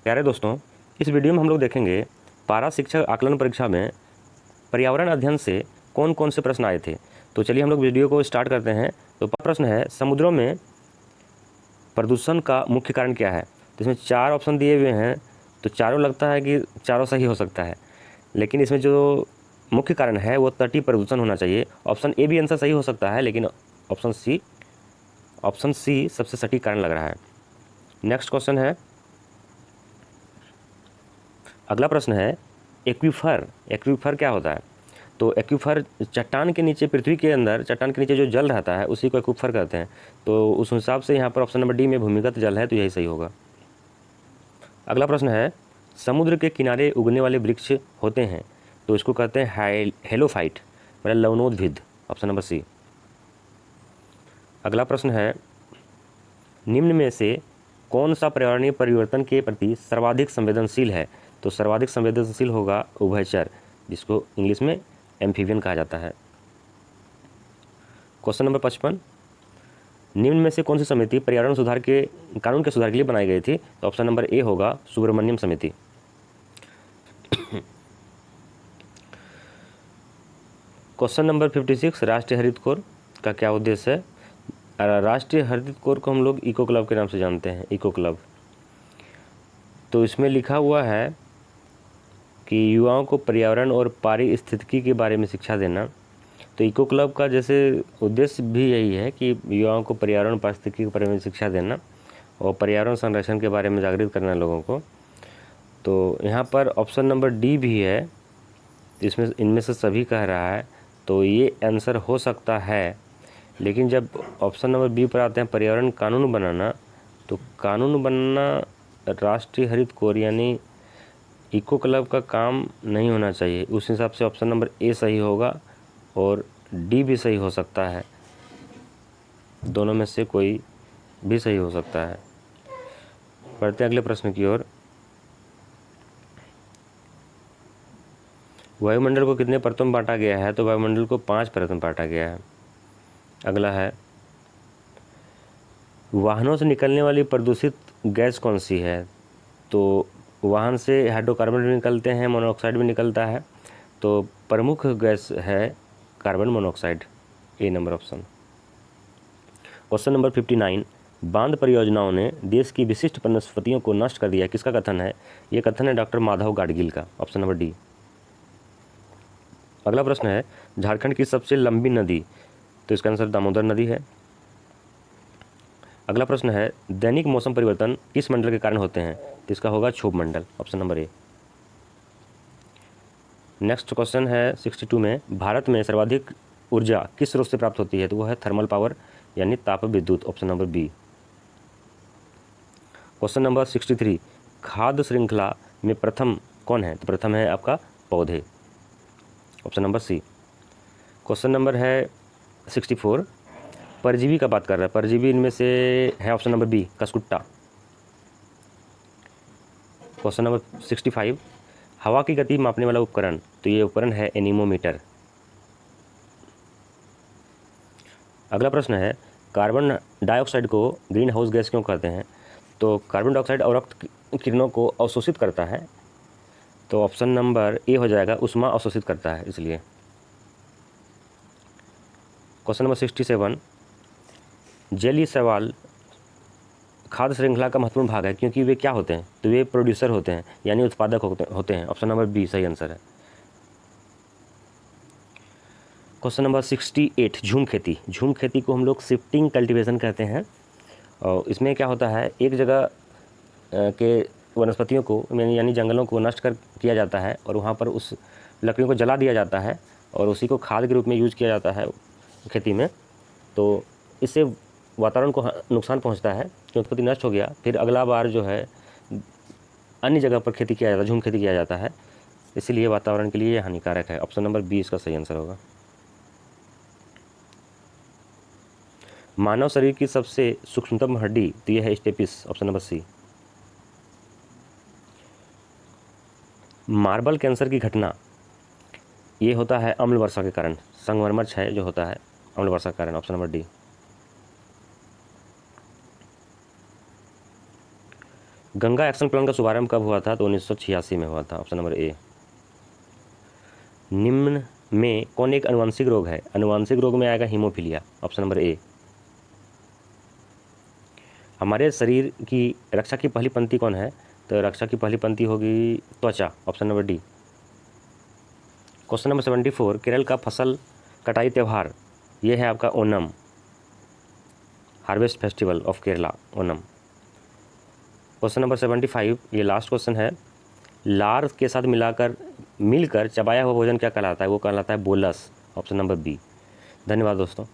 प्यारे दोस्तों, इस वीडियो में हम लोग देखेंगे पारा शिक्षक आकलन परीक्षा में पर्यावरण अध्ययन से कौन कौन से प्रश्न आए थे। तो चलिए हम लोग वीडियो को स्टार्ट करते हैं। तो पहला प्रश्न है, समुद्रों में प्रदूषण का मुख्य कारण क्या है। तो इसमें 4 ऑप्शन दिए हुए हैं, तो चारों लगता है कि चारों सही हो सकता है, लेकिन इसमें जो मुख्य कारण है वो तटीय प्रदूषण होना चाहिए। ऑप्शन ए भी आंसर सही हो सकता है, लेकिन ऑप्शन सी सबसे सटीक कारण लग रहा है। नेक्स्ट क्वेश्चन है, अगला प्रश्न है, एक्वीफर क्या होता है। तो एक्वीफर चट्टान के नीचे, पृथ्वी के अंदर चट्टान के नीचे जो जल रहता है उसी को एक्वीफर कहते हैं। तो उस हिसाब से यहाँ पर ऑप्शन नंबर डी में भूमिगत जल है, तो यही सही होगा। अगला प्रश्न है, समुद्र के किनारे उगने वाले वृक्ष होते हैं तो इसको कहते हैं हेलोफाइट, मतलब लवणोद्भिद। ऑप्शन नंबर सी। अगला प्रश्न है, निम्न में से कौन सा पर्यावरणीय परिवर्तन के प्रति सर्वाधिक संवेदनशील है। तो सर्वाधिक संवेदनशील होगा उभयचर, जिसको इंग्लिश में एम्फीबियन कहा जाता है। क्वेश्चन नंबर 55, निम्न में से कौन सी समिति पर्यावरण सुधार के कानून के सुधार के लिए बनाई गई थी। तो ऑप्शन नंबर ए होगा सुब्रमण्यम समिति। क्वेश्चन नंबर 56, राष्ट्रीय हरित कोर का क्या उद्देश्य है। राष्ट्रीय हरित कोर को हम लोग इको क्लब के नाम से जानते हैं, इको क्लब। तो इसमें लिखा हुआ है कि युवाओं को पर्यावरण और पारिस्थितिकी के बारे में शिक्षा देना। तो इको क्लब का जैसे उद्देश्य भी यही है कि युवाओं को पर्यावरण पारिस्थितिकी के बारे में शिक्षा देना और पर्यावरण संरक्षण के बारे में जागृत करना लोगों को। तो यहाँ पर ऑप्शन नंबर डी भी है, इसमें इनमें से सभी कह रहा है, तो ये आंसर हो सकता है। लेकिन जब ऑप्शन नंबर बी पर आते हैं पर्यावरण कानून बनाना, तो कानून बनाना राष्ट्रीय हरित कोर यानी इको क्लब का काम नहीं होना चाहिए। उस हिसाब से ऑप्शन नंबर ए सही होगा और डी भी सही हो सकता है, दोनों में से कोई भी सही हो सकता है। बढ़ते हैं अगले प्रश्न की ओर। वायुमंडल को कितने परतों में बांटा गया है। तो वायुमंडल को 5 परतों में बांटा गया है। अगला है, वाहनों से निकलने वाली प्रदूषित गैस कौन सी है। तो वाहन से हाइड्रोकार्बन भी निकलते हैं, मोनोऑक्साइड भी निकलता है। तो प्रमुख गैस है कार्बन मोनोऑक्साइड, ए नंबर ऑप्शन। क्वेश्चन नंबर 59, बांध परियोजनाओं ने देश की विशिष्ट वनस्पतियों को नष्ट कर दिया, किसका कथन है। ये कथन है डॉक्टर माधव गाडगिल का। Option number D. अगला प्रश्न है, झारखंड की सबसे लंबी नदी। तो इसका आंसर दामोदर नदी है। अगला प्रश्न है, दैनिक मौसम परिवर्तन किस मंडल के कारण होते हैं। तो इसका होगा क्षोभ मंडल। Option number A. Next question है 62 में, भारत में सर्वाधिक ऊर्जा किस स्रोत से प्राप्त होती है। तो वो है थर्मल पावर यानी ताप विद्युत। Option number B. Question number 63, खाद्य श्रृंखला में प्रथम कौन है। तो प्रथम है आपका पौधे। Option number C. Question number है 64, परजीवी का बात कर रहा है, परजीवी इनमें से है option number B cuscuta. Question number 65, हवा की गति मापने वाला उपकरण। तो ये उपकरण है एनीमोमीटर। अगला प्रश्न है, कार्बन डाइऑक्साइड को ग्रीन हाउस गैस क्यों कहते हैं। तो कार्बन डाइऑक्साइड अवरक्त किरणों को अवशोषित करता है। तो ऑप्शन नंबर ए हो जाएगा, ऊष्मा अवशोषित करता है इसलिए। क्वेश्चन नंबर 67, जलीय शैवाल खाद्य श्रृंखला का महत्वपूर्ण भाग है क्योंकि वे क्या होते हैं। तो वे प्रोड्यूसर होते हैं यानी उत्पादक होते हैं। ऑप्शन नंबर बी सही आंसर है। क्वेश्चन नंबर 68, झूम खेती को हम लोग शिफ्टिंग कल्टीवेशन कहते हैं। और इसमें क्या होता है, एक जगह के वनस्पतियों को यानी जंगलों को नष्ट किया जाता है और वहाँ पर उस लकड़ियों को जला दिया जाता है और उसी को खाद के रूप में यूज़ किया जाता है खेती में। तो इससे वातावरण को नुकसान पहुंचता है कि उत्पत्ति नष्ट हो गया, फिर अगला बार जो है अन्य जगह पर खेती किया जाता है, झूम खेती किया जाता है, इसीलिए वातावरण के लिए ये हानिकारक है। ऑप्शन नंबर बी इसका सही आंसर होगा। मानव शरीर की सबसे सूक्ष्मतम हड्डी तो यह है stapes. Option number C. Marble cancer की घटना ये होता है अम्ल वर्षा के कारण, संगमरमर क्षय जो होता है अम्ल वर्षा के कारण। Option number D. Ganga action plan का शुभारंभ कब हुआ था? तो 1986 में हुआ था, ऑप्शन नंबर ए। निम्न में कौन एक अनुवांशिक रोग है? अनुवांशिक रोग में आएगा हीमोफीलिया, ऑप्शन नंबर ए। हमारे शरीर की रक्षा की पहली पंक्ति कौन है? तो रक्षा की पहली पंक्ति होगी त्वचा, option number D. Question number 74, Kerala का फसल कटाई त्यौहार, ये है आपका Onam, harvest festival of Kerala, Onam. Question number 75, ये लास्ट क्वेश्चन है। लार के साथ मिलकर चबाया हुआ भोजन क्या कहलाता है? वो कहलाता है बोलस, ऑप्शन नंबर बी। धन्यवाद दोस्तों।